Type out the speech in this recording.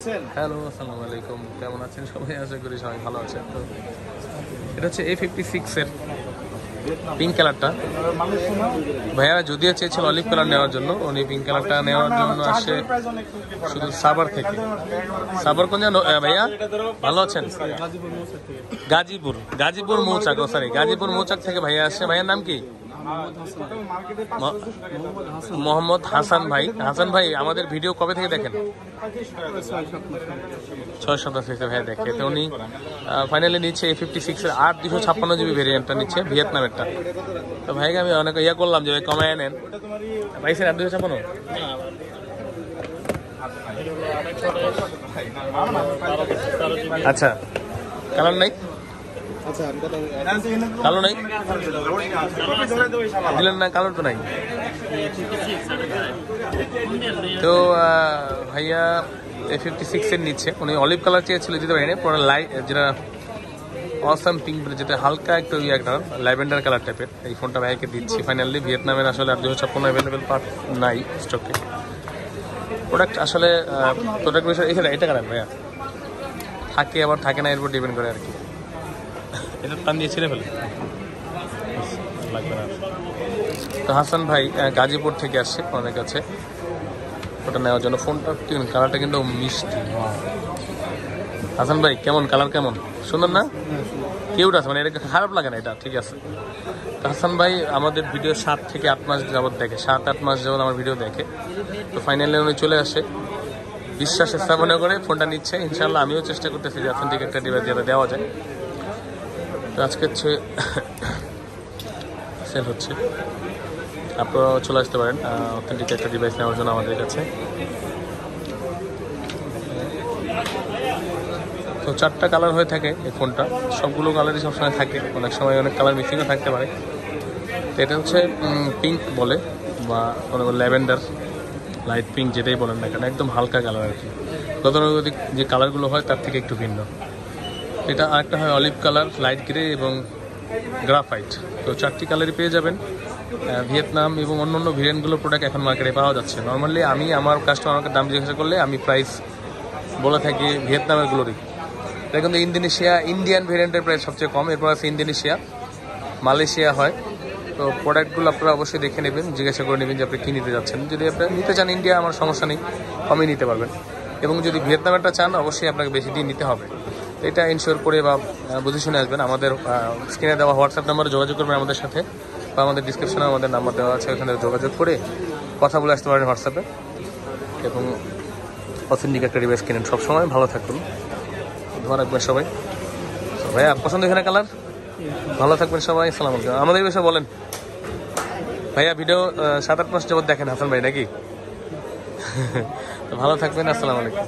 Hello, আসসালামু আলাইকুম। কেমন আছেন সবাই? আশা করি সবাই ভালো আছেন। তো এটা হচ্ছে A56 এর পিঙ্ক কালারটা। ভাইয়া যদিও চেয়েছিল অলিভ কালার নেওয়ার জন্য, উনি পিঙ্ক কালারটা নেওয়ার জন্য আসে শুধু সাভার থেকে। সাভার কোন জানো ভাইয়া? ভালো আছেন? গাজীপুর মৌচাক, সরি গাজীপুর মৌচাক থেকে ভাইয়া আসছে। ভাইয়ার নাম কি? মোহাম্মদ হাসান ভাই। হাসান ভাই আমাদের ভিডিও কবে থেকে দেখেন? 6 সপ্তাহ থেকে ভাইয়া দেখে। তো উনি ফাইনালি নিচ্ছে A56 এর 8 256 GB ভেরিয়েন্টটা নিচ্ছে, ভিয়েতনামেরটা। তো ভাইকে আমি অনেক ইয়া করলাম যে ভাই কমায় নেন। ভাই স্যার 8 256 আচ্ছা, কালার নাই? কালো নাই দিলেন না? কালার তো নাই। তো ভাইয়া A56 এর নিচ্ছে, উনি অলিভ কালার চেয়েছিল, দিতে পারিনি। পরে লাইট যেটা অসাম পিঙ্ক, যেটা হালকা একটু একটা ল্যাভেন্ডার কালার টাইপের, এই ফোনটা ভাইকে দিচ্ছি ফাইনালি। ভিয়েতনামের আসলে 8 256 অ্যাভেলেবেল পার্ট নাই স্টকে। প্রোডাক্ট আসলে প্রোডাক্ট বিষয় এখানে এটা কালার ভাইয়া থাকে, আবার থাকে না, এর উপর ডিপেন্ড করে আর কি। এটা টান দিয়ে ছিঁড়ে ফেলে লাগবে না। তো হাসান ভাই গাজীপুর থেকে আসছে আমাদের কাছে ওটা নেওয়ার জন্য। ফোনটা কালারটা কিন্তু মিষ্টি। হাসান ভাই কেমন কালার? কেমন সুন্দর না? কিউট আছে, মানে এটা খারাপ লাগে না, এটা ঠিক আছে। তো হাসান ভাই আমাদের ভিডিও 7 থেকে 8 মাস যাবত দেখে, 7-8 মাস যাবত আমার ভিডিও দেখে। তো ফাইনালি উনি চলে আসে, বিশ্বাস স্থাপনা করে ফোনটা নিচ্ছে। ইনশাল্লাহ আমিও চেষ্টা করতেছি যে অথেন্টিক একটা ডিভাইস যেটা দেওয়া যায়। তো আজকে হচ্ছে সেল হচ্ছে, আপনারাও চলে আসতে পারেন অথেন্টিক একটা ডিভাইস নেওয়ার জন্য আমাদের কাছে। তো 4টা কালার হয়ে থাকে এই ফোনটা, সবগুলো কালারই সবসময় থাকে, অনেক সময় অনেক কালার মিক্সিংও থাকতে পারে। তো এটা হচ্ছে পিঙ্ক বলে বা ল্যাভেন্ডার, লাইট পিঙ্ক যেটাই বলেন না কেন, একদম হালকা কালার আর কি। গতানুগতিক যে কালারগুলো হয় তার থেকে একটু ভিন্ন। এটা আরেকটা হয় অলিভ কালার, লাইট গ্রে এবং গ্রাফাইট। তো 4টি কালারই পেয়ে যাবেন। ভিয়েতনাম এবং অন্য ভেরিয়েন্টগুলোর প্রোডাক্ট এখন মার্কেটে পাওয়া যাচ্ছে। নর্মালি আমি আমার কাস্টমারকে দাম জিজ্ঞাসা করলে আমি প্রাইস বলে থাকি ভিয়েতনামেরগুলোরই। এটা কিন্তু ইন্ডিয়ান ভেরিয়েন্টের প্রাইস সবচেয়ে কম, এরপর আছে ইন্দোনেশিয়া, মালয়েশিয়া হয়। তো প্রোডাক্টগুলো আপনারা অবশ্যই দেখে নেবেন, জিজ্ঞাসা করে নেবেন যে আপনি কী নিতে যাচ্ছেন। যদি আপনারা নিতে চান ইন্ডিয়া, আমার সমস্যা নেই, কমই নিতে পারবেন। এবং যদি ভিয়েতনামেরটা চান, অবশ্যই আপনাকে বেশি দিয়ে নিতে হবে। এটা ইনশিওর করে বা বুঝে শুনে আসবেন। আমাদের স্ক্রিনে দেওয়া হোয়াটসঅ্যাপ নাম্বারে যোগাযোগ করবেন আমাদের সাথে, বা আমাদের ডিসক্রিপশনে আমাদের নাম্বার দেওয়া আছে, ওখানে যোগাযোগ করে কথা বলে আসতে পারেন হোয়াটসঅ্যাপে। এবং অথেন্টিক একটা ডিভাইস কিনেন। সবসময় ভালো থাকুন, ধোয়া রাখবেন সবাই। ভাইয়া পছন্দ এখানে কালার? ভালো থাকবেন সবাই, আসসালামু আলাইকুম। আমাদের বিষয়ে বলেন ভাইয়া, ভিডিও 7-8 মাস যাবত দেখেন হাসান ভাই নাকি? তো ভালো থাকবেন, আসসালামু আলাইকুম।